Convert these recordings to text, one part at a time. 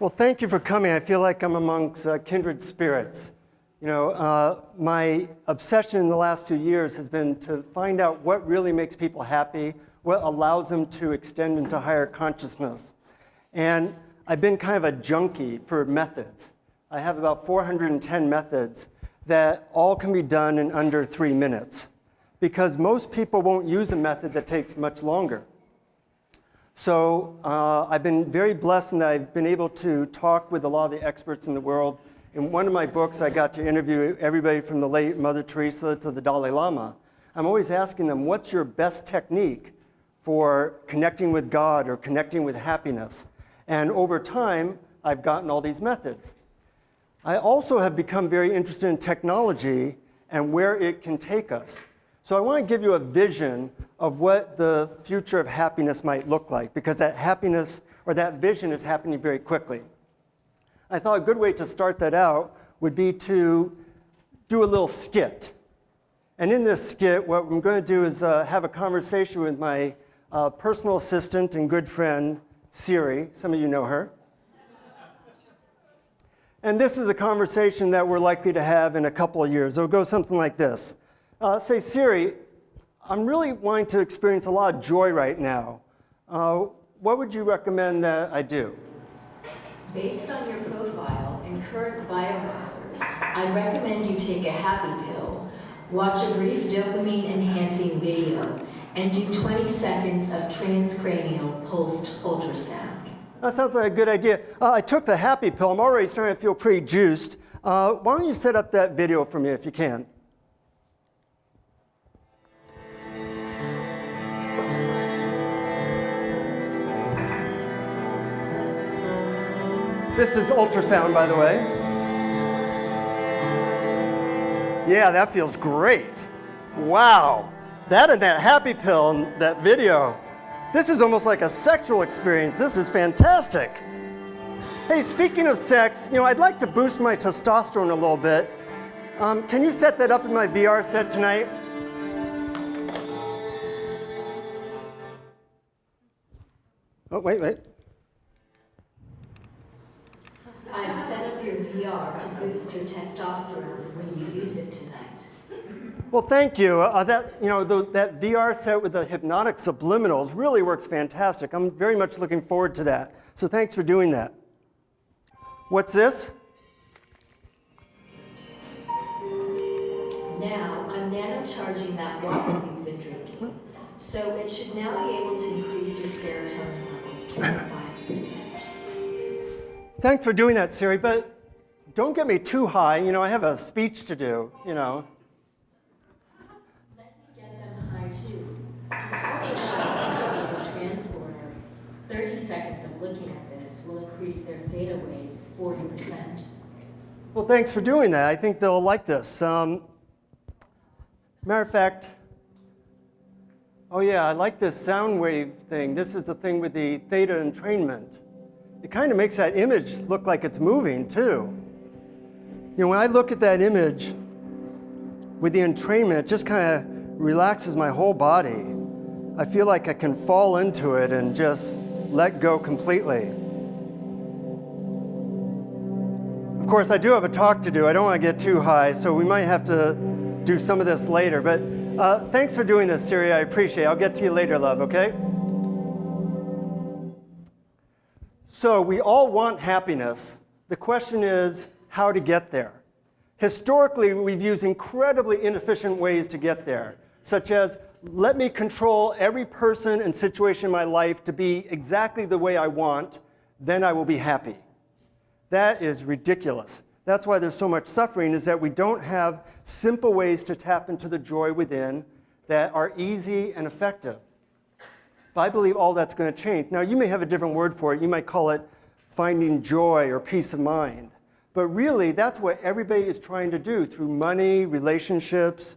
Well, thank you for coming. I feel like I'm amongst kindred spirits. My obsession in the last few years has been to find out what really makes people happy, what allows them to extend into higher consciousness. And I've been kind of a junkie for methods. I have about 410 methods that all can be done in under 3 minutes, because most people won't use a method that takes much longer. So I've been very blessed in that I've been able to talk with a lot of the experts in the world. In one of my books, I got to interview everybody from the late Mother Teresa to the Dalai Lama. I'm always asking them, what's your best technique for connecting with God or connecting with happiness? And over time, I've gotten all these methods. I also have become very interested in technology and where it can take us. So I want to give you a vision of what the future of happiness might look like, because that happiness or that vision is happening very quickly. I thought a good way to start that out would be to do a little skit. And in this skit, what I'm going to do is have a conversation with my personal assistant and good friend, Siri. Some of you know her. And this is a conversation that we're likely to have in a couple of years. It'll go something like this. Say, Siri, I'm really wanting to experience a lot of joy right now. What would you recommend that I do? Based on your profile and current biomarkers, I recommend you take a happy pill, watch a brief dopamine-enhancing video, and do 20 seconds of transcranial pulsed ultrasound. That sounds like a good idea. I took the happy pill. I'm already starting to feel pretty juiced. Why don't you set up that video for me if you can? This is ultrasound, by the way. Yeah, that feels great. Wow. That and that happy pill and that video. This is almost like a sexual experience. This is fantastic. Hey, speaking of sex, I'd like to boost my testosterone a little bit. Can you set that up in my VR set tonight? Oh, wait. I've set up your VR to boost your testosterone when you use it tonight. Well, thank you. That VR set with the hypnotic subliminals really works fantastic. I'm very much looking forward to that. So thanks for doing that. What's this? Now, I'm nano-charging that water you've been drinking. So it should now be able to increase your serotonin levels 25%. Thanks for doing that, Siri, but don't get me too high. I have a speech to do, Let me get them high, too. Before they transporter, 30 seconds of looking at this will increase their theta waves 40%. Well, thanks for doing that. I think they'll like this. Matter of fact, oh yeah, I like this sound wave thing. This is the thing with the theta entrainment. It kind of makes that image look like it's moving, too. When I look at that image with the entrainment, it just kind of relaxes my whole body. I feel like I can fall into it and just let go completely. Of course, I do have a talk to do. I don't want to get too high, so we might have to do some of this later. But thanks for doing this, Siri. I appreciate it. I'll get to you later, love, okay? So we all want happiness. The question is how to get there. Historically, we've used incredibly inefficient ways to get there, such as let me control every person and situation in my life to be exactly the way I want, then I will be happy. That is ridiculous. That's why there's so much suffering, is that we don't have simple ways to tap into the joy within that are easy and effective. But I believe all that's going to change. Now, you may have a different word for it. You might call it finding joy or peace of mind. But really, that's what everybody is trying to do through money, relationships,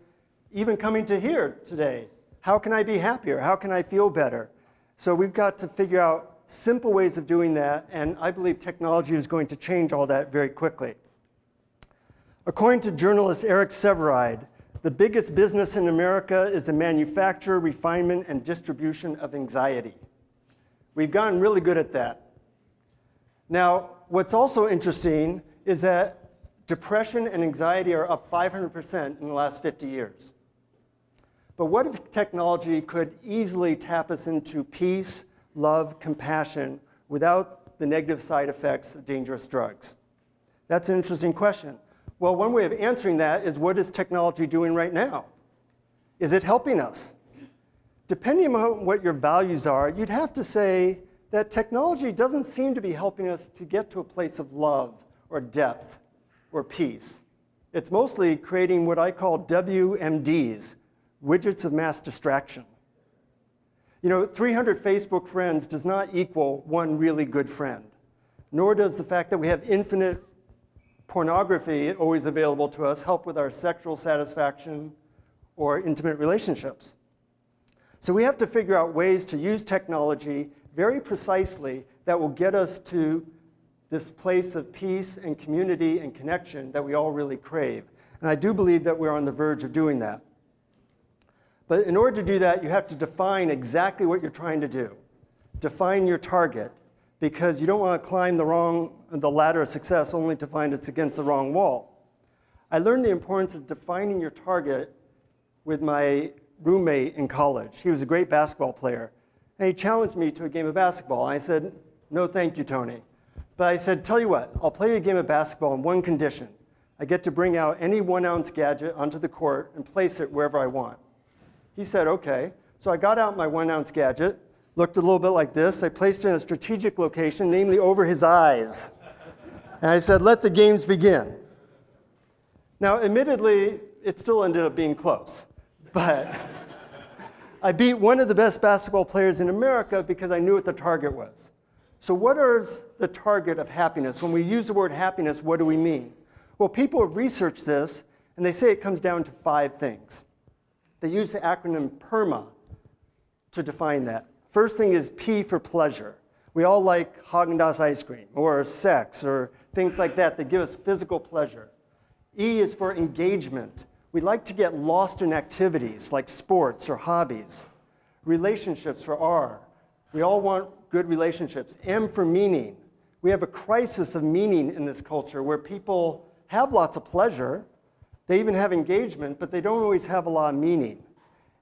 even coming to here today. How can I be happier? How can I feel better? So we've got to figure out simple ways of doing that, and I believe technology is going to change all that very quickly. According to journalist Eric Severide, the biggest business in America is the manufacture, refinement, and distribution of anxiety. We've gotten really good at that. Now, what's also interesting is that depression and anxiety are up 500% in the last 50 years. But what if technology could easily tap us into peace, love, compassion without the negative side effects of dangerous drugs? That's an interesting question. Well, one way of answering that is, what is technology doing right now? Is it helping us? Depending on what your values are, you'd have to say that technology doesn't seem to be helping us to get to a place of love or depth or peace. It's mostly creating what I call WMDs, widgets of mass distraction. 300 Facebook friends does not equal one really good friend, nor does the fact that we have infinite pornography always available to us help with our sexual satisfaction or intimate relationships. So we have to figure out ways to use technology very precisely that will get us to this place of peace and community and connection that we all really crave. And I do believe that we're on the verge of doing that. But in order to do that, you have to define exactly what you're trying to do. Define your target, because you don't want to climb the ladder of success only to find it's against the wrong wall. I learned the importance of defining your target with my roommate in college. He was a great basketball player. And he challenged me to a game of basketball. I said, no, thank you, Tony. But I said, tell you what, I'll play you a game of basketball on one condition. I get to bring out any 1-ounce gadget onto the court and place it wherever I want. He said, okay. So I got out my 1-ounce gadget, looked a little bit like this. I placed it in a strategic location, namely over his eyes. And I said, let the games begin. Now, admittedly, it still ended up being close. But I beat one of the best basketball players in America because I knew what the target was. So what is the target of happiness? When we use the word happiness, what do we mean? Well, people have researched this, and they say it comes down to 5 things. They use the acronym PERMA to define that. First thing is P for pleasure. We all like Haagen-Dazs ice cream, or sex, or things like that that give us physical pleasure. E is for engagement. We like to get lost in activities like sports or hobbies. Relationships for R. We all want good relationships. M for meaning. We have a crisis of meaning in this culture where people have lots of pleasure. They even have engagement, but they don't always have a lot of meaning.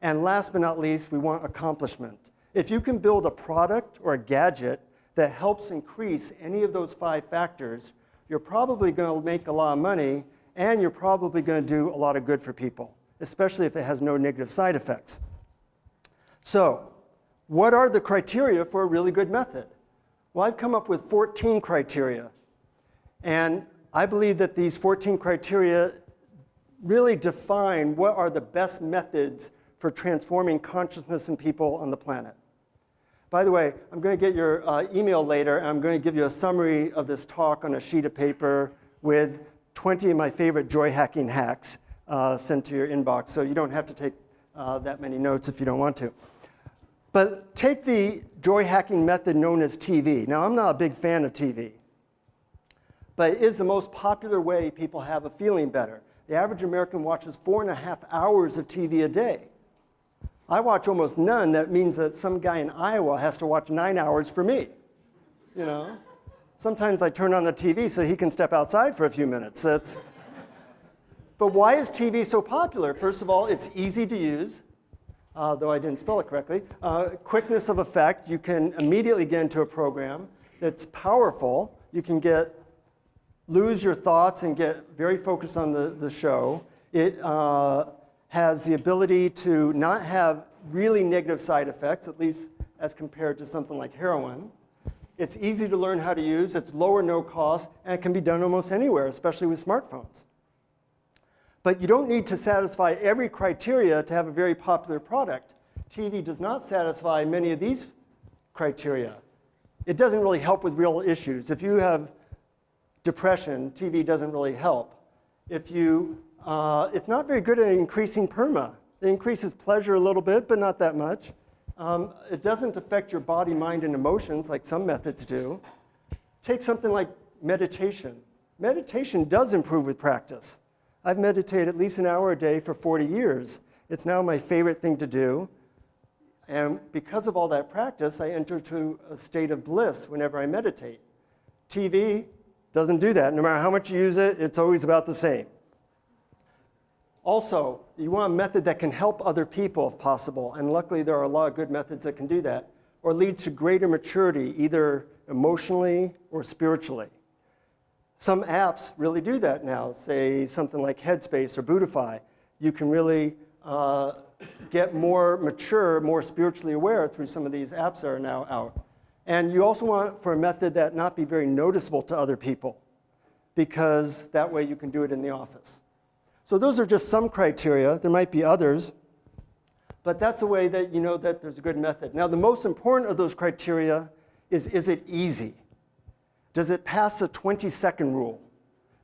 And last but not least, we want accomplishment. If you can build a product or a gadget that helps increase any of those 5 factors, you're probably going to make a lot of money, and you're probably going to do a lot of good for people, especially if it has no negative side effects. So, what are the criteria for a really good method? Well, I've come up with 14 criteria. And I believe that these 14 criteria really define what are the best methods for transforming consciousness in people on the planet. By the way, I'm going to get your email later, and I'm going to give you a summary of this talk on a sheet of paper with 20 of my favorite joy hacking hacks sent to your inbox, so you don't have to take that many notes if you don't want to. But take the joy hacking method known as TV. Now, I'm not a big fan of TV, but it is the most popular way people have of feeling better. The average American watches 4.5 hours of TV a day. I watch almost none. That means that some guy in Iowa has to watch 9 hours for me. Sometimes I turn on the TV so he can step outside for a few minutes. But why is TV so popular? First of all, it's easy to use, though I didn't spell it correctly. Quickness of effect. You can immediately get into a program. It's powerful. You can lose your thoughts and get very focused on the show. It has the ability to not have really negative side effects, at least as compared to something like heroin. It's easy to learn how to use. It's low or no cost, and it can be done almost anywhere, especially with smartphones. But you don't need to satisfy every criteria to have a very popular product. TV does not satisfy many of these criteria. It doesn't really help with real issues. If you have depression, TV doesn't really help. It's not very good at increasing PERMA. It increases pleasure a little bit, but not that much. It doesn't affect your body, mind, and emotions like some methods do. Take something like meditation. Meditation does improve with practice. I've meditated at least an hour a day for 40 years. It's now my favorite thing to do. And because of all that practice, I enter into a state of bliss whenever I meditate. TV Doesn't do that. No matter how much you use it, it's always about the same. Also, you want a method that can help other people if possible, and luckily there are a lot of good methods that can do that, or leads to greater maturity, either emotionally or spiritually. Some apps really do that now, say something like Headspace or Buddhify. You can really get more mature, more spiritually aware through some of these apps that are now out. And you also want for a method that not be very noticeable to other people, because that way you can do it in the office. So those are just some criteria. There might be others, but that's a way that you know that there's a good method. Now, the most important of those criteria is it easy? Does it pass the 20-second rule?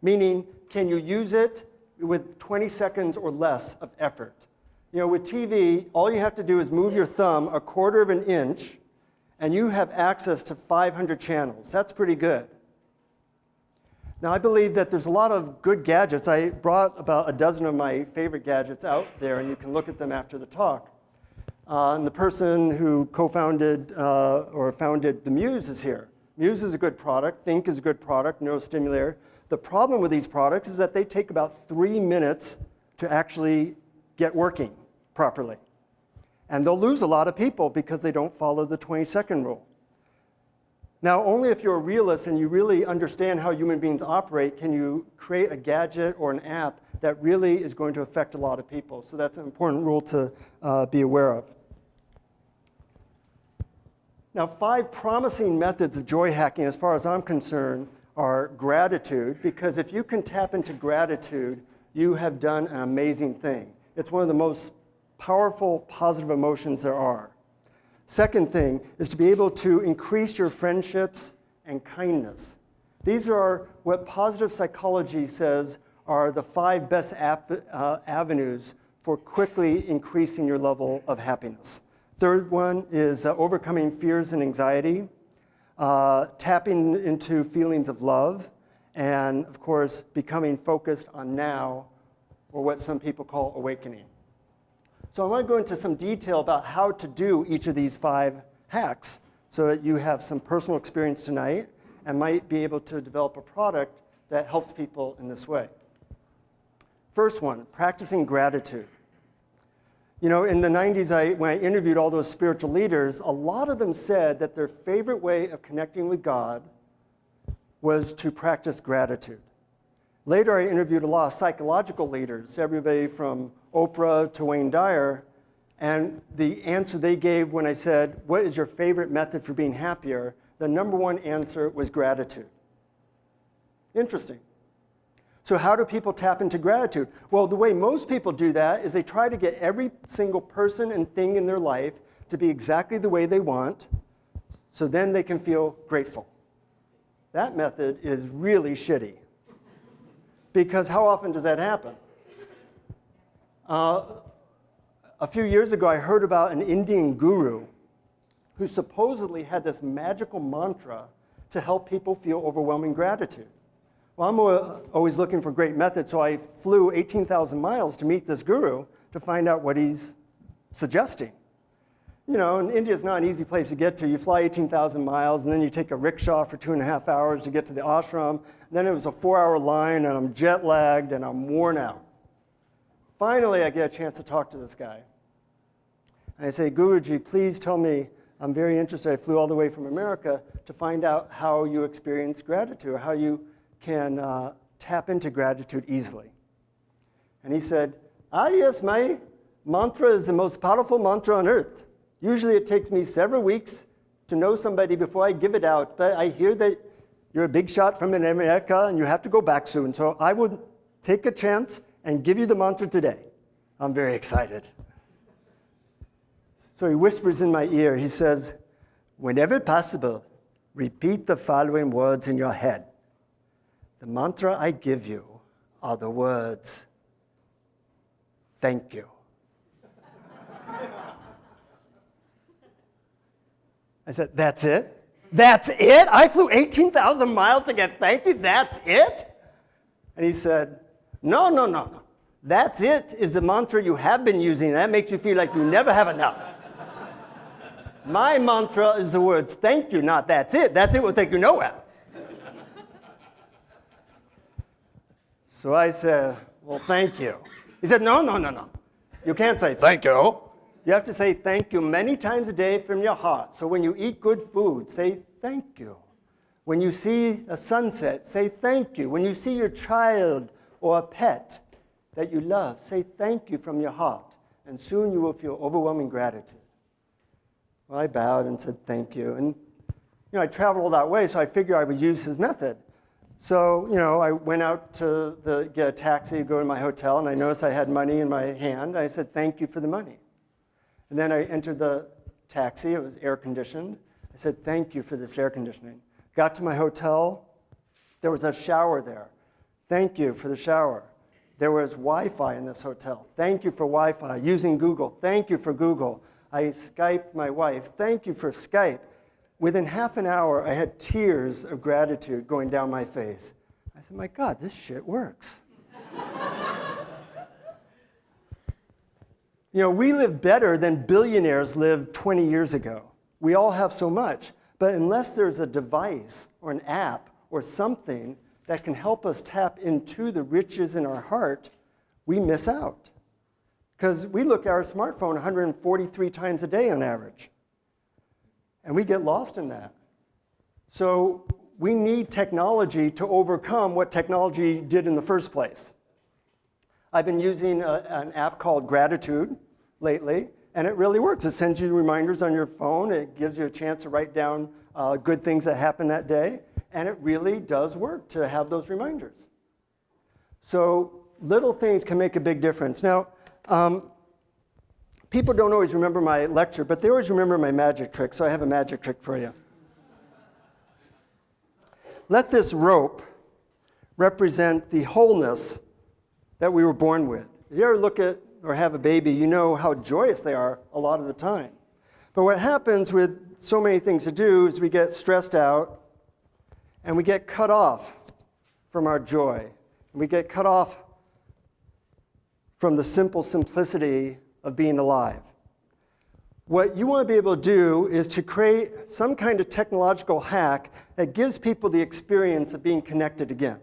Meaning, can you use it with 20 seconds or less of effort? You know, with TV, all you have to do is move your thumb a quarter of an inch, and you have access to 500 channels. That's pretty good. Now, I believe that there's a lot of good gadgets. I brought about a dozen of my favorite gadgets out there, and you can look at them after the talk. And the person who co-founded or founded the Muse is here. Muse is a good product. Think is a good product, neurostimulator. The problem with these products is that they take about 3 minutes to actually get working properly. And they'll lose a lot of people because they don't follow the 20-second rule. Now, only if you're a realist and you really understand how human beings operate can you create a gadget or an app that really is going to affect a lot of people. So that's an important rule to be aware of. Now, 5 promising methods of joy hacking, as far as I'm concerned, are gratitude, because if you can tap into gratitude, you have done an amazing thing. It's one of the most powerful, positive emotions there are. Second thing is to be able to increase your friendships and kindness. These are what positive psychology says are the 5 best avenues for quickly increasing your level of happiness. Third one is overcoming fears and anxiety, tapping into feelings of love, and of course, becoming focused on now, or what some people call awakening. So I want to go into some detail about how to do each of these 5 hacks so that you have some personal experience tonight and might be able to develop a product that helps people in this way. First one, practicing gratitude. You know, in the 90s, when I interviewed all those spiritual leaders, a lot of them said that their favorite way of connecting with God was to practice gratitude. Later, I interviewed a lot of psychological leaders, everybody from Oprah to Wayne Dyer, and the answer they gave when I said, what is your favorite method for being happier? The number one answer was gratitude. Interesting. So how do people tap into gratitude? Well, the way most people do that is they try to get every single person and thing in their life to be exactly the way they want, so then they can feel grateful. That method is really shitty. Because how often does that happen? A few years ago, I heard about an Indian guru who supposedly had this magical mantra to help people feel overwhelming gratitude. Well, I'm always looking for great methods, so I flew 18,000 miles to meet this guru to find out what he's suggesting. You know, and India's not an easy place to get to. You fly 18,000 miles, and then you take a rickshaw for 2.5 hours to get to the ashram. Then it was a 4-hour line, and I'm jet lagged, and I'm worn out. Finally, I get a chance to talk to this guy. And I say, Guruji, please tell me, I'm very interested. I flew all the way from America to find out how you experience gratitude, or how you can tap into gratitude easily. And he said, yes, my mantra is the most powerful mantra on earth. Usually it takes me several weeks to know somebody before I give it out, but I hear that you're a big shot from America and you have to go back soon, so I would take a chance and give you the mantra today. I'm very excited. So he whispers in my ear, he says, whenever possible, repeat the following words in your head. The mantra I give you are the words, thank you. I said, that's it? That's it? I flew 18,000 miles to get thank you? That's it? And he said, no. That's it is the mantra you have been using. That makes you feel like you never have enough. My mantra is the words, thank you, not that's it. That's it will take you nowhere. So I said, well, thank you. He said, no, no, no, no. You can't say thank you. You have to say thank you many times a day from your heart. So when you eat good food, say thank you. When you see a sunset, say thank you. When you see your child or a pet that you love, say thank you from your heart. And soon you will feel overwhelming gratitude. Well, I bowed and said thank you. And I traveled all that way, so I figured I would use his method. So, I went out to get a taxi, go to my hotel, and I noticed I had money in my hand. I said, thank you for the money. And then I entered the taxi. It was air-conditioned. I said, thank you for this air conditioning. Got to my hotel. There was a shower there. Thank you for the shower. There was Wi-Fi in this hotel. Thank you for Wi-Fi. Using Google. Thank you for Google. I Skyped my wife. Thank you for Skype. Within half an hour, I had tears of gratitude going down my face. I said, my God, this shit works. We live better than billionaires lived 20 years ago. We all have so much. But unless there's a device or an app or something that can help us tap into the riches in our heart, we miss out. Because we look at our smartphone 143 times a day on average. And we get lost in that. So we need technology to overcome what technology did in the first place. I've been using an app called Gratitude lately, and it really works. It sends you reminders on your phone. It gives you a chance to write down good things that happened that day, and it really does work to have those reminders. So little things can make a big difference. Now, people don't always remember my lecture, but they always remember my magic trick, so I have a magic trick for you. Let this rope represent the wholeness that we were born with. If you ever look at or have a baby, you know how joyous they are a lot of the time. But what happens with so many things to do is we get stressed out and we get cut off from our joy. We get cut off from the simple simplicity of being alive. What you want to be able to do is to create some kind of technological hack that gives people the experience of being connected again.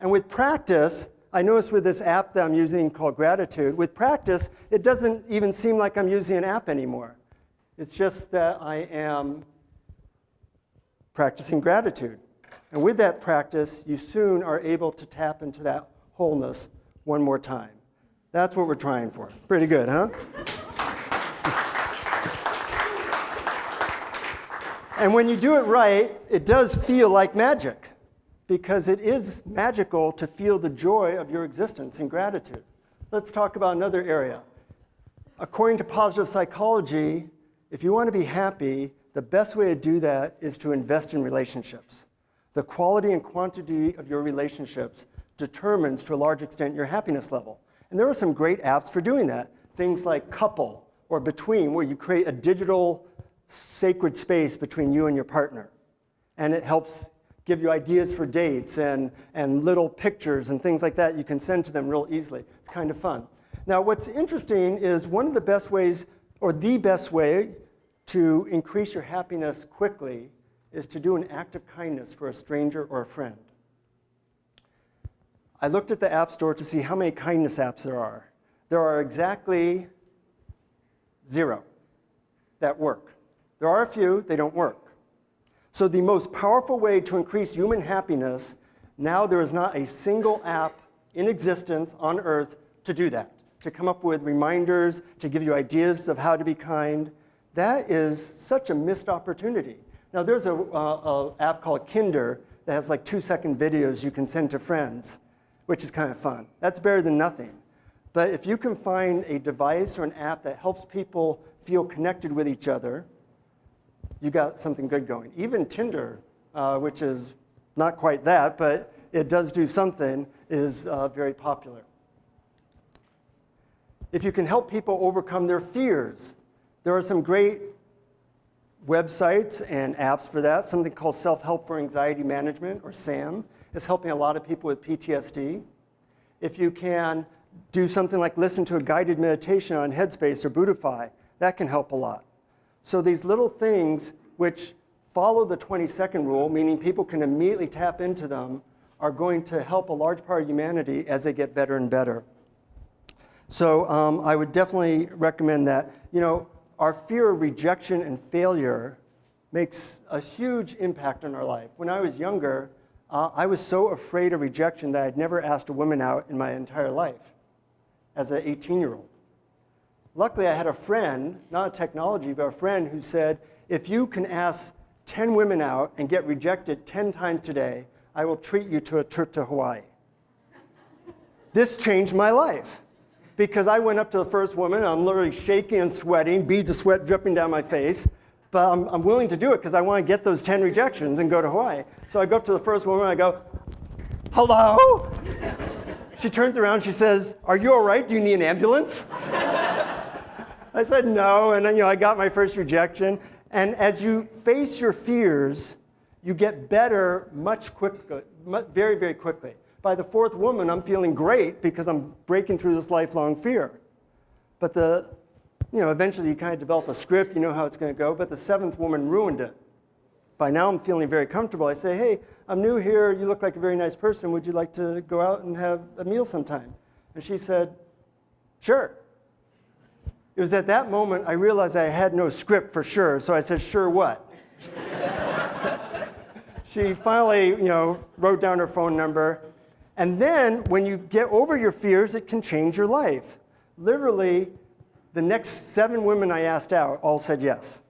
And with practice, I noticed with this app that I'm using called Gratitude, with practice, it doesn't even seem like I'm using an app anymore. It's just that I am practicing gratitude. And with that practice, you soon are able to tap into that wholeness one more time. That's what we're trying for. Pretty good, huh? And when you do it right, it does feel like magic, because it is magical to feel the joy of your existence and gratitude. Let's talk about another area. According to positive psychology, if you want to be happy, the best way to do that is to invest in relationships. The quality and quantity of your relationships determines, to a large extent, your happiness level. And there are some great apps for doing that. Things like Couple or Between, where you create a digital sacred space between you and your partner. And it helps give you ideas for dates and little pictures and things like that you can send to them real easily. It's kind of fun. Now, what's interesting is one of the best ways, or the best way, to increase your happiness quickly is to do an act of kindness for a stranger or a friend. I looked at the App Store to see how many kindness apps there are. There are exactly 0 that work. There are a few, they don't work. So the most powerful way to increase human happiness, now there is not a single app in existence on Earth to do that, to come up with reminders, to give you ideas of how to be kind. That is such a missed opportunity. Now there's an app called Kinder that has like 2-second videos you can send to friends, which is kind of fun. That's better than nothing. But if you can find a device or an app that helps people feel connected with each other, you got something good going. Even Tinder, which is not quite that, but it does do something, is very popular. If you can help people overcome their fears, there are some great websites and apps for that. Something called Self-Help for Anxiety Management, or SAM, is helping a lot of people with PTSD. If you can do something like listen to a guided meditation on Headspace or Buddhify, that can help a lot. So these little things which follow the 20-second rule, meaning people can immediately tap into them, are going to help a large part of humanity as they get better and better. So I would definitely recommend that. You know, our fear of rejection and failure makes a huge impact on our life. When I was younger, I was so afraid of rejection that I'd never asked a woman out in my entire life as an 18-year-old. Luckily, I had a friend, not a technology, but a friend who said, if you can ask 10 women out and get rejected 10 times today, I will treat you to a trip to Hawaii. This changed my life because I went up to the first woman, I'm literally shaking and sweating, beads of sweat dripping down my face, but I'm willing to do it because I want to get those 10 rejections and go to Hawaii. So I go up to the first woman, I go, hello? She turns around, she says, are you all right? Do you need an ambulance? I said no, and then, I got my first rejection. And as you face your fears, you get better very, very quickly. By the fourth woman, I'm feeling great because I'm breaking through this lifelong fear. But eventually you kind of develop a script, you know how it's going to go, but the seventh woman ruined it. By now I'm feeling very comfortable. I say, hey, I'm new here, you look like a very nice person, would you like to go out and have a meal sometime? And she said, sure. It was at that moment I realized I had no script for sure, so I said, sure what? She finally, wrote down her phone number. And then when you get over your fears, it can change your life. Literally, the next 7 women I asked out all said yes.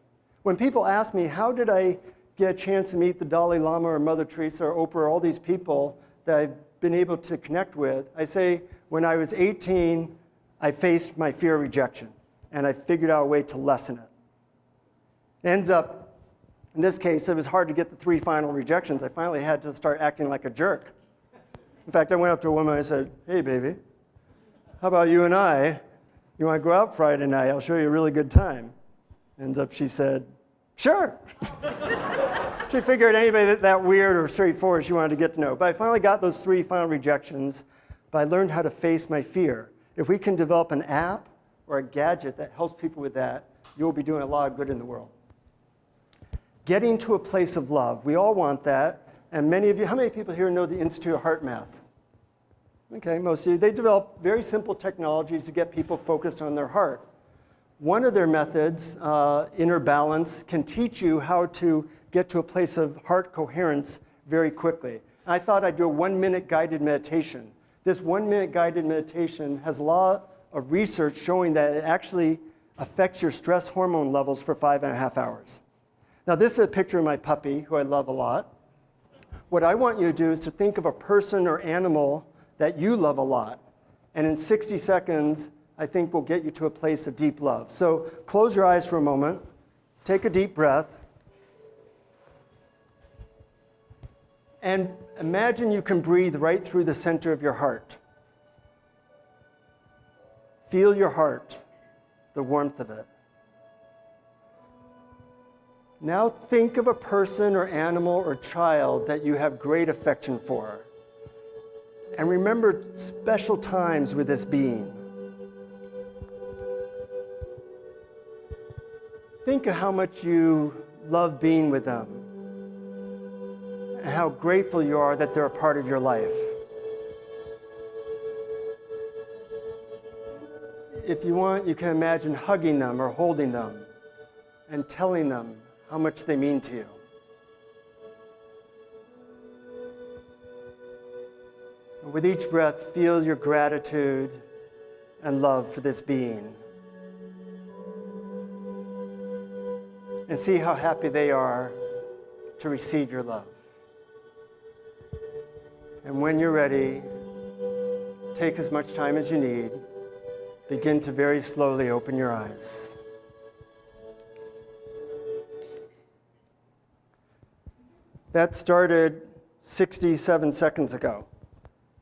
When people ask me, how did I get a chance to meet the Dalai Lama or Mother Teresa or Oprah or all these people that I've been able to connect with, I say, when I was 18, I faced my fear of rejection, and I figured out a way to lessen it. Ends up, in this case, it was hard to get the 3 final rejections. I finally had to start acting like a jerk. In fact, I went up to a woman and I said, hey, baby, how about you and I? You want to go out Friday night? I'll show you a really good time. Ends up, she said, sure. She figured anybody that weird or straightforward she wanted to get to know. But I finally got those 3 final rejections, but I learned how to face my fear. If we can develop an app or a gadget that helps people with that, you'll be doing a lot of good in the world. Getting to a place of love. We all want that. And many of you, how many people here know the Institute of Heart Math? Okay, most of you. They develop very simple technologies to get people focused on their heart. One of their methods, Inner Balance, can teach you how to get to a place of heart coherence very quickly. I thought I'd do a 1-minute guided meditation. This 1-minute guided meditation has a lot of research showing that it actually affects your stress hormone levels for 5.5 hours. Now, this is a picture of my puppy, who I love a lot. What I want you to do is to think of a person or animal that you love a lot. And in 60 seconds, I think will get you to a place of deep love. So close your eyes for a moment. Take a deep breath. And imagine you can breathe right through the center of your heart. Feel your heart, the warmth of it. Now think of a person or animal or child that you have great affection for. And remember special times with this being. Think of how much you love being with them and how grateful you are that they're a part of your life. If you want, you can imagine hugging them or holding them and telling them how much they mean to you. And with each breath, feel your gratitude and love for this being. And see how happy they are to receive your love. And when you're ready, take as much time as you need. Begin to very slowly open your eyes. That started 67 seconds ago.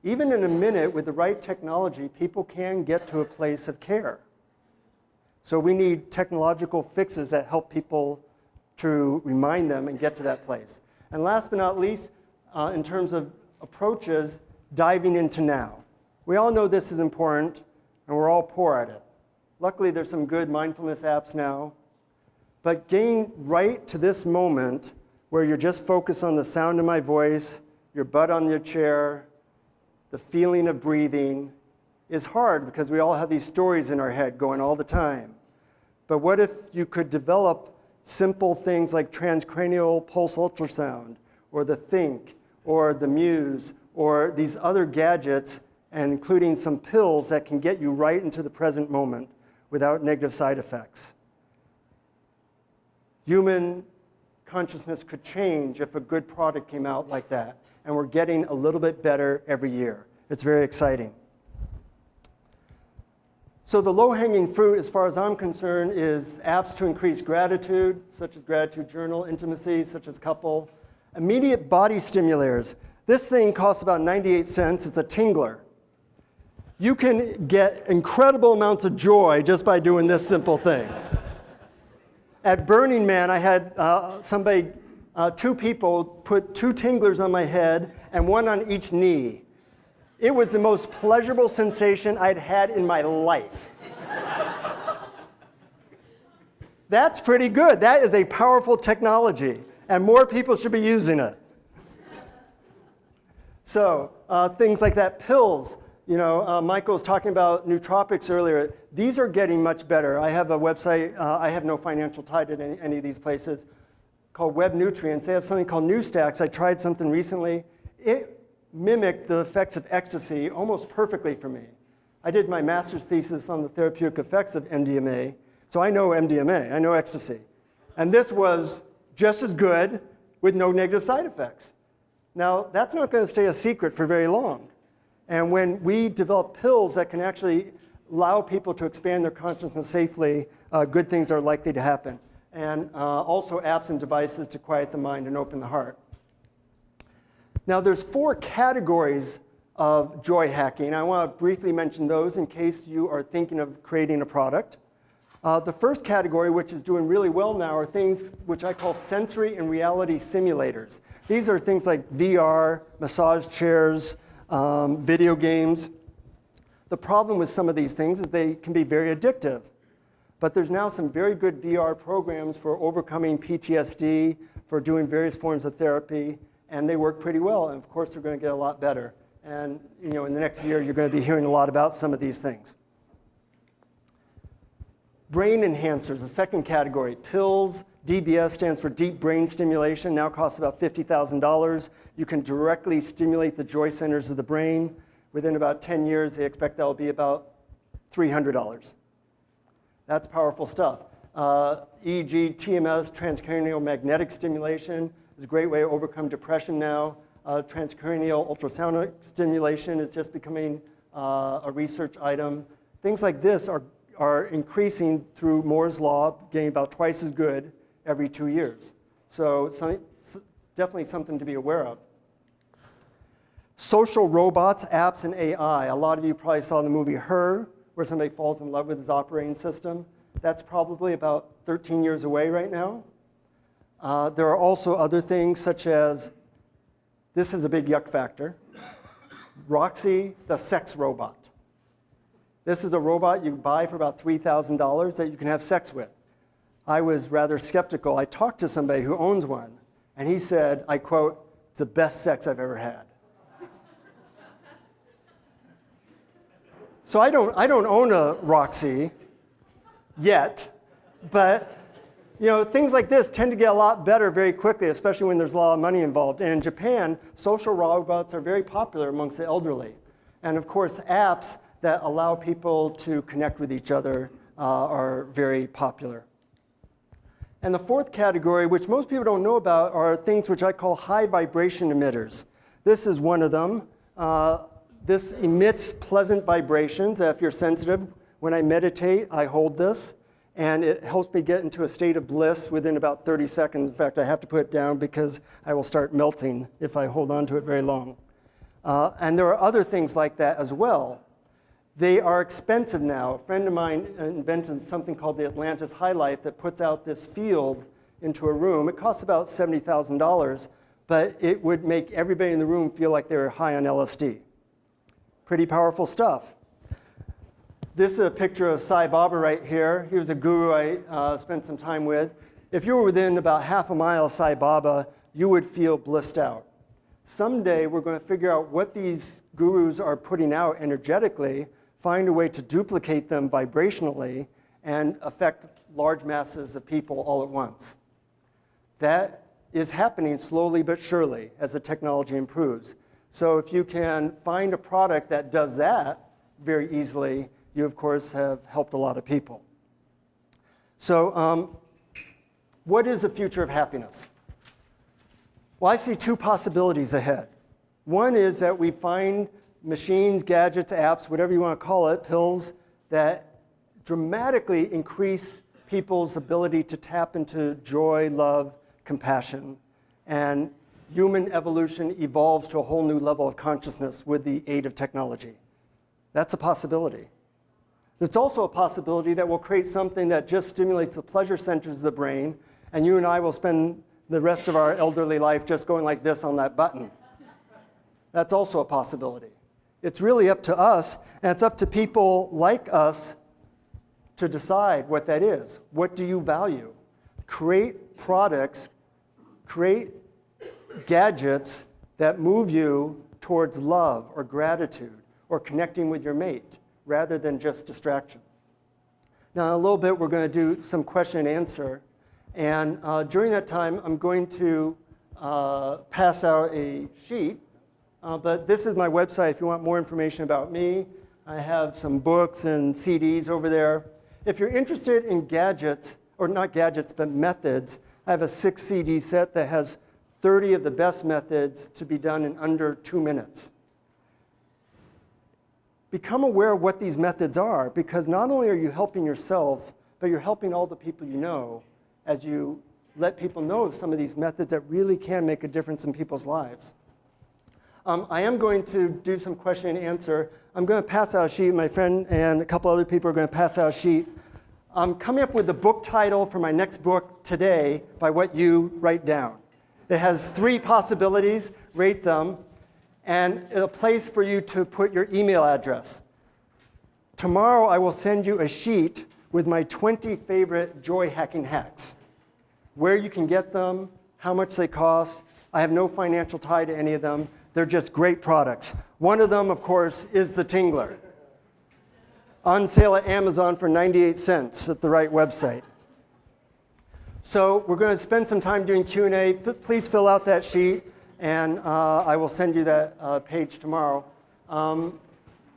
Even in a minute, with the right technology, people can get to a place of care. So we need technological fixes that help people to remind them and get to that place. And last but not least, in terms of approaches, diving into now. We all know this is important, and we're all poor at it. Luckily, there's some good mindfulness apps now. But getting right to this moment where you're just focused on the sound of my voice, your butt on your chair, the feeling of breathing is hard because we all have these stories in our head going all the time. But what if you could develop simple things like transcranial pulse ultrasound, or the Think, or the Muse, or these other gadgets, and including some pills that can get you right into the present moment without negative side effects. Human consciousness could change if a good product came out like that, and we're getting a little bit better every year. It's very exciting. So the low-hanging fruit, as far as I'm concerned, is apps to increase gratitude, such as Gratitude Journal, intimacy, such as Couple. Immediate body stimulators. This thing costs about 98 cents. It's a tingler. You can get incredible amounts of joy just by doing this simple thing. At Burning Man, I had two people put 2 tinglers on my head and 1 on each knee. It was the most pleasurable sensation I'd had in my life. That's pretty good. That is a powerful technology, and more people should be using it. So things like that, pills. Michael was talking about nootropics earlier. These are getting much better. I have a website. I have no financial tie to any of these places, called Web Nutrients. They have something called NewStacks. I tried something recently. It mimicked the effects of ecstasy almost perfectly for me. I did my master's thesis on the therapeutic effects of MDMA, so I know MDMA, I know ecstasy. And this was just as good with no negative side effects. Now, that's not going to stay a secret for very long. And when we develop pills that can actually allow people to expand their consciousness safely, good things are likely to happen. And also apps and devices to quiet the mind and open the heart. Now, there's 4 categories of joy hacking. I want to briefly mention those in case you are thinking of creating a product. The first category, which is doing really well now, are things which I call sensory and reality simulators. These are things like VR, massage chairs, video games. The problem with some of these things is they can be very addictive. But there's now some very good VR programs for overcoming PTSD, for doing various forms of therapy, and they work pretty well. And of course, they're going to get a lot better. And in the next year, you're going to be hearing a lot about some of these things. Brain enhancers, the second category. Pills, DBS stands for deep brain stimulation, now costs about $50,000. You can directly stimulate the joy centers of the brain. Within about 10 years, they expect that will be about $300. That's powerful stuff. EEG, TMS, transcranial magnetic stimulation is a great way to overcome depression now. Transcranial ultrasonic stimulation is just becoming a research item. Things like this are increasing through Moore's law, getting about twice as good every 2 years. So it's definitely something to be aware of. Social robots, apps, and AI. A lot of you probably saw the movie Her, where somebody falls in love with his operating system. That's probably about 13 years away right now. There are also other things such as, this is a big yuck factor, Roxy, the sex robot. This is a robot you buy for about $3,000 that you can have sex with. I was rather skeptical. I talked to somebody who owns one, and he said, I quote, "It's the best sex I've ever had." So I don't own a Roxy yet, but things like this tend to get a lot better very quickly, especially when there's a lot of money involved. And in Japan, social robots are very popular amongst the elderly. And of course, apps that allow people to connect with each other are very popular. And the fourth category, which most people don't know about, are things which I call high vibration emitters. This is one of them. This emits pleasant vibrations. If you're sensitive, when I meditate, I hold this, and it helps me get into a state of bliss within about 30 seconds. In fact, I have to put it down because I will start melting if I hold on to it very long. And there are other things like that as well. They are expensive now. A friend of mine invented something called the Atlantis High Life that puts out this field into a room. It costs about $70,000, but it would make everybody in the room feel like they were high on LSD. Pretty powerful stuff. This is a picture of Sai Baba right here. He was a guru I spent some time with. If you were within about half a mile of Sai Baba, you would feel blissed out. someday we're going to figure out what these gurus are putting out energetically, find a way to duplicate them vibrationally, and affect large masses of people all at once. That is happening slowly but surely as the technology improves. So if you can find a product that does that very easily, you of course have helped a lot of people. So what is the future of happiness? Well, I see two possibilities ahead. One is that we find machines, gadgets, apps, whatever you want to call it, pills, that dramatically increase people's ability to tap into joy, love, compassion. And human evolution evolves to a whole new level of consciousness with the aid of technology. That's a possibility. There's also a possibility that we'll create something that just stimulates the pleasure centers of the brain, and you and I will spend the rest of our elderly life just going like this on that button. That's also a possibility. It's really up to us, and it's up to people like us to decide what that is. What do you value? Create products, create gadgets that move you towards love or gratitude or connecting with your mate rather than just distraction. Now, in a little bit, we're going to do some question and answer. And during that time, I'm going to pass out a sheet. But this is my website if you want more information about me. I have some books and CDs over there. If you're interested in gadgets, or not gadgets, but methods, I have a 6 CD set that has 30 of the best methods to be done in under 2 minutes. Become aware of what these methods are, because not only are you helping yourself, but you're helping all the people you know as you let people know of some of these methods that really can make a difference in people's lives. I am going to do some question and answer. I'm going to pass out a sheet. My friend and a couple other people are going to pass out a sheet. I'm coming up with the book title for my next book today by what you write down. It has 3 possibilities. Rate them. And a place for you to put your email address. Tomorrow I will send you a sheet with my 20 favorite joy hacking hacks. Where you can get them, how much they cost. I have no financial tie to any of them. They're just great products. One of them, of course, is the Tingler. On sale at Amazon for 98 cents at the right website. So we're going to spend some time doing Q&A. Please fill out that sheet, and I will send you that page tomorrow.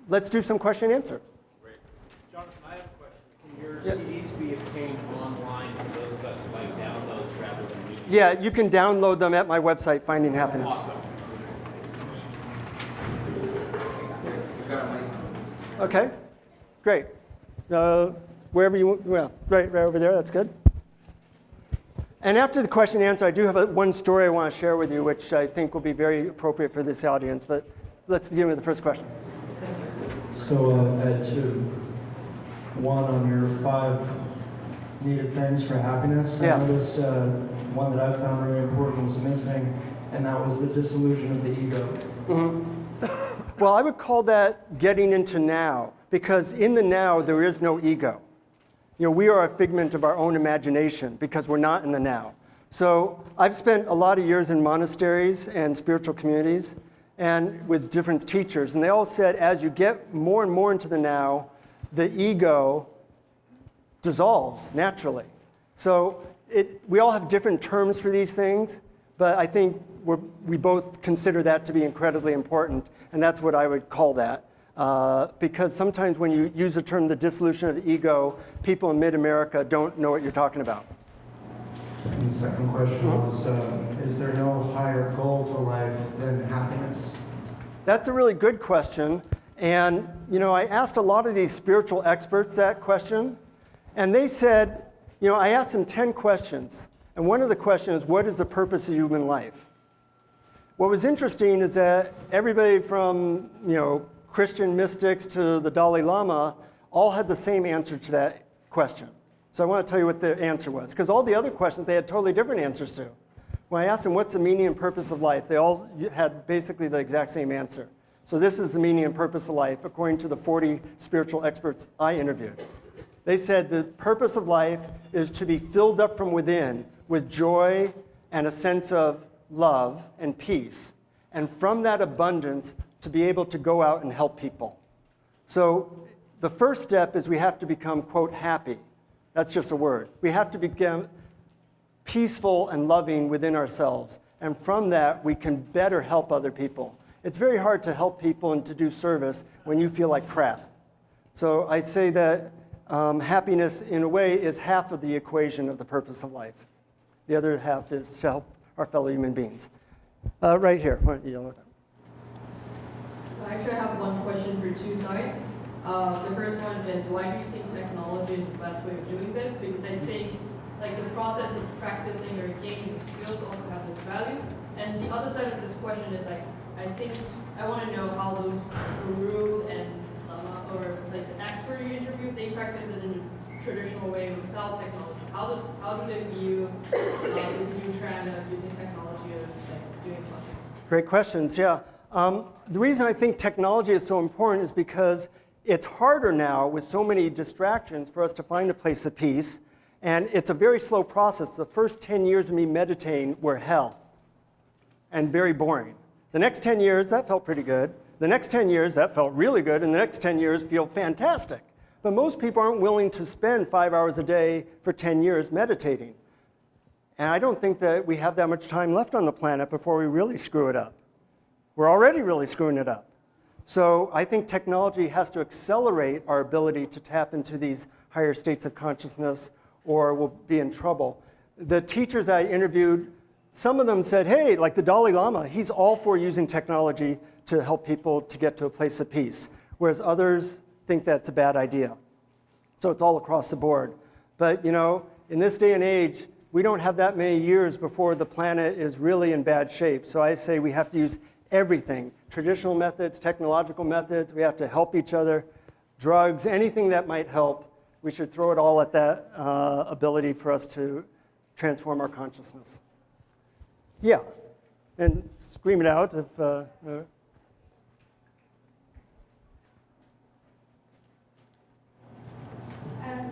Let's do some question and answer. Great. Jonathan, I have a question. Can your CDs be obtained online for those of us who like downloads rather than reading? Yeah, you can download them at my website, Finding Happiness. Awesome. Okay, great. Wherever you want, well, right over there, that's good. And after the question and answer, I do have one story I want to share with you, which I think will be very appropriate for this audience, but let's begin with the first question. So I had 2. One on your 5 needed things for happiness. Yeah. I noticed one that I found really important was missing, and that was the disillusion of the ego. Mm-hmm. Well, I would call that getting into now, because in the now, there is no ego. You know, we are a figment of our own imagination because we're not in the now. So I've spent a lot of years in monasteries and spiritual communities and with different teachers, and they all said as you get more and more into the now, the ego dissolves naturally. So we all have different terms for these things, but I think we both consider that to be incredibly important, and that's what I would call that. Because sometimes when you use the term the dissolution of the ego, people in mid-America don't know what you're talking about. And the second question was, is there no higher goal to life than happiness? That's a really good question. And you know, I asked a lot of these spiritual experts that question, and they said, you know, I asked them 10 questions, and one of the questions is, what is the purpose of human life? What was interesting is that everybody from, you know, Christian mystics to the Dalai Lama all had the same answer to that question. So I want to tell you what the answer was, because all the other questions they had totally different answers to. When I asked them what's the meaning and purpose of life, they all had basically the exact same answer. So this is the meaning and purpose of life, according to the 40 spiritual experts I interviewed. They said the purpose of life is to be filled up from within with joy and a sense of love and peace, and from that abundance to be able to go out and help people. So the first step is we have to become, quote, happy. That's just a word. We have to become peaceful and loving within ourselves. And from that, we can better help other people. It's very hard to help people and to do service when you feel like crap. So I say that happiness, in a way, is half of the equation of the purpose of life. The other half is to help our fellow human beings. Right here. Why don't you yell it out? So I actually have one question for two sides. The first one is, why do you think technology is the best way of doing this? Because I think like the process of practicing or gaining the skills also have this value. And the other side of this question is like, I want to know how those guru and or like the expert you interview, they practice it in a traditional way without technology. How do they view this new trend of using technology or like doing consciousness? Great questions, yeah. The reason I think technology is so important is because it's harder now with so many distractions for us to find a place of peace. And it's a very slow process. The first 10 years of me meditating were hell and very boring. The next 10 years, that felt pretty good. The next 10 years, that felt really good. And the next 10 years feel fantastic. But most people aren't willing to spend 5 hours a day for 10 years meditating. And I don't think that we have that much time left on the planet before we really screw it up. We're already really screwing it up. So I think technology has to accelerate our ability to tap into these higher states of consciousness, or we'll be in trouble. The teachers I interviewed, some of them said, hey, like the Dalai Lama, he's all for using technology to help people to get to a place of peace, whereas others think that's a bad idea. So it's all across the board. But you know, in this day and age, we don't have that many years before the planet is really in bad shape. So I say we have to use everything, traditional methods, technological methods. We have to help each other, drugs, anything that might help. We should throw it all at that ability for us to transform our consciousness. Yeah, and scream it out if...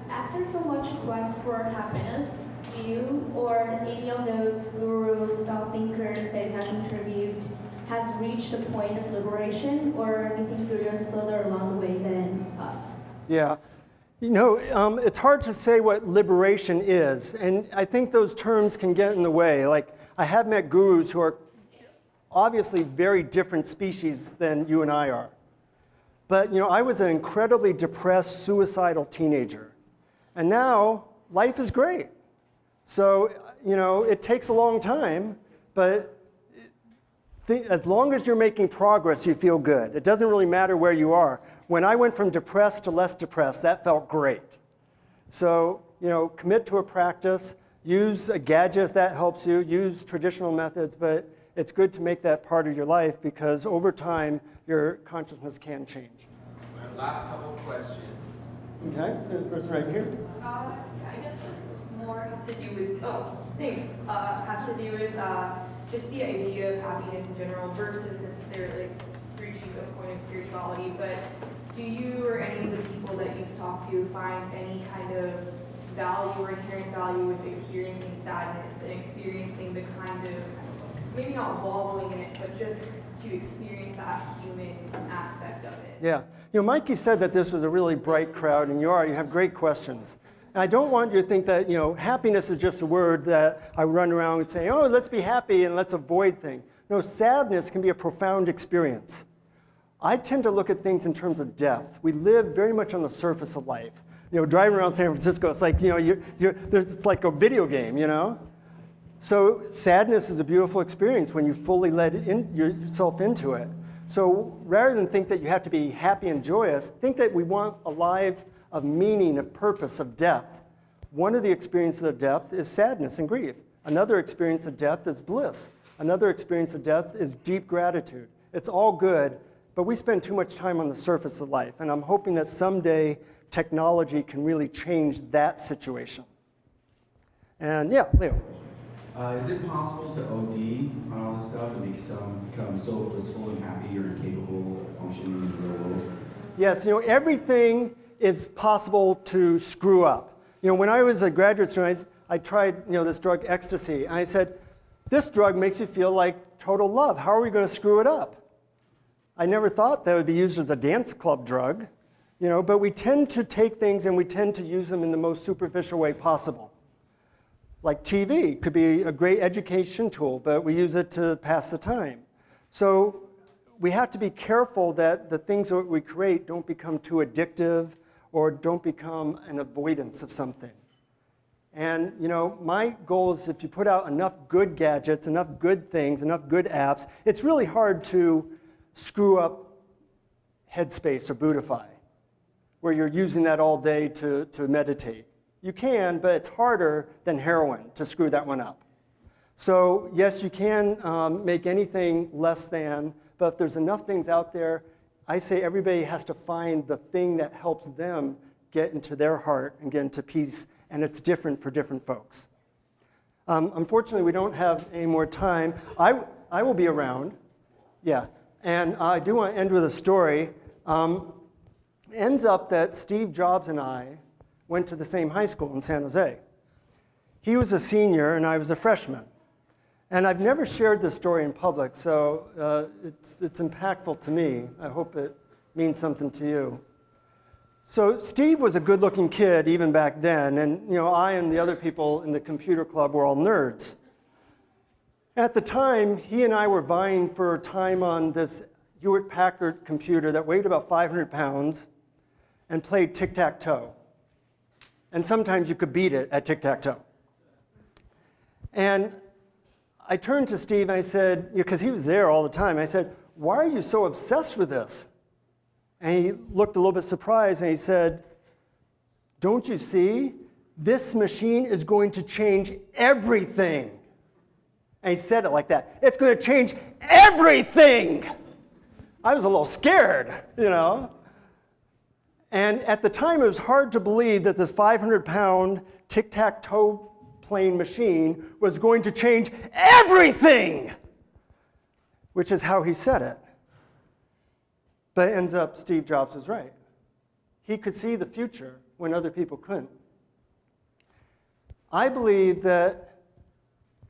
After so much quest for happiness, you or any of those gurus, thought thinkers that you have interviewed has reached a point of liberation, or do you think you're just further along the way than us? Yeah. You know, it's hard to say what liberation is, and I think those terms can get in the way. Like, I have met gurus who are obviously very different species than you and I are. But, you know, I was an incredibly depressed, suicidal teenager. And now, life is great. So, you know, it takes a long time, but as long as you're making progress, you feel good. It doesn't really matter where you are. When I went from depressed to less depressed, that felt great. So, you know, commit to a practice, use a gadget if that helps you, use traditional methods, but it's good to make that part of your life because over time, your consciousness can change. My last couple of questions. Okay, there's a person right here. I guess this is more has to do with, has to do with just the idea of happiness in general versus necessarily reaching a point of spirituality. But do you or any of the people that you've talked to find any kind of value or inherent value with experiencing sadness and experiencing the kind of, maybe not wallowing in it, but just to experience that human aspect of it? Yeah. You know, Mikey said that this was a really bright crowd, and you have great questions. And I don't want you to think that, you know, happiness is just a word that I run around and say, oh, let's be happy and let's avoid things. No, sadness can be a profound experience. I tend to look at things in terms of depth. We live very much on the surface of life. You know, driving around San Francisco, it's like, you know, it's like a video game, you know? So sadness is a beautiful experience when you fully let yourself into it. So rather than think that you have to be happy and joyous, think that we want a life of meaning, of purpose, of depth. One of the experiences of depth is sadness and grief. Another experience of depth is bliss. Another experience of depth is deep gratitude. It's all good, but we spend too much time on the surface of life. And I'm hoping that someday technology can really change that situation. And yeah, Leo. Is it possible to OD on all this stuff and become so blissful and happy or incapable of functioning in the real world? Yes, you know, everything is possible to screw up. You know, when I was a graduate student, I tried, you know, this drug ecstasy, and I said, this drug makes you feel like total love. How are we going to screw it up? I never thought that would be used as a dance club drug, but we tend to take things and we tend to use them in the most superficial way possible. Like TV could be a great education tool, but we use it to pass the time. So we have to be careful that the things that we create don't become too addictive or don't become an avoidance of something. And my goal is if you put out enough good gadgets, enough good things, enough good apps, it's really hard to screw up Headspace or Buddhify, where you're using that all day to meditate. You can, but it's harder than heroin to screw that one up. So yes, you can make anything less than, but if there's enough things out there, I say everybody has to find the thing that helps them get into their heart and get into peace, and it's different for different folks. Unfortunately, we don't have any more time. I will be around, yeah. And I do want to end with a story. Ends up that Steve Jobs and I went to the same high school in San Jose. He was a senior and I was a freshman. And I've never shared this story in public, so it's impactful to me. I hope it means something to you. So Steve was a good-looking kid even back then, and I and the other people in the computer club were all nerds. At the time, he and I were vying for time on this Hewlett-Packard computer that weighed about 500 pounds and played tic-tac-toe. And sometimes you could beat it at tic-tac-toe. And I turned to Steve and I said, because he was there all the time, I said, "Why are you so obsessed with this?" And he looked a little bit surprised and he said, "Don't you see? This machine is going to change everything." And he said it like that. "It's going to change everything." I was a little scared, And at the time, it was hard to believe that this 500-pound tic-tac-toe playing machine was going to change everything, which is how he said it. But it ends up Steve Jobs was right. He could see the future when other people couldn't. I believe that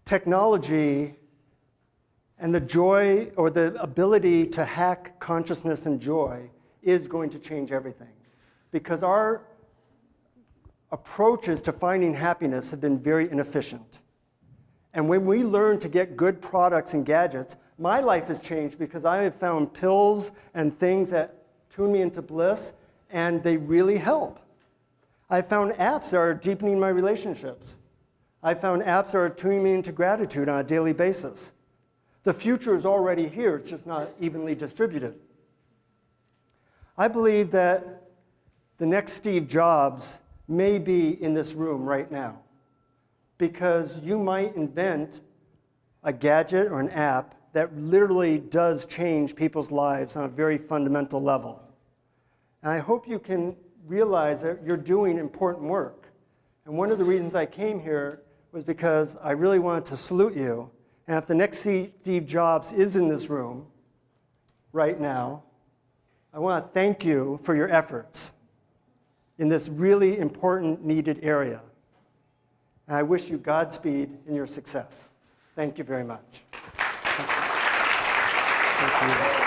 technology and the joy or the ability to hack consciousness and joy is going to change everything. Because our approaches to finding happiness have been very inefficient. And when we learn to get good products and gadgets, my life has changed because I have found pills and things that tune me into bliss, and they really help. I found apps that are deepening my relationships. I found apps that are tuning me into gratitude on a daily basis. The future is already here, it's just not evenly distributed. I believe that the next Steve Jobs may be in this room right now, because you might invent a gadget or an app that literally does change people's lives on a very fundamental level. And I hope you can realize that you're doing important work. And one of the reasons I came here was because I really wanted to salute you. And if the next Steve Jobs is in this room right now, I want to thank you for your efforts in this really important, needed area. And I wish you Godspeed in your success. Thank you very much. Thank you.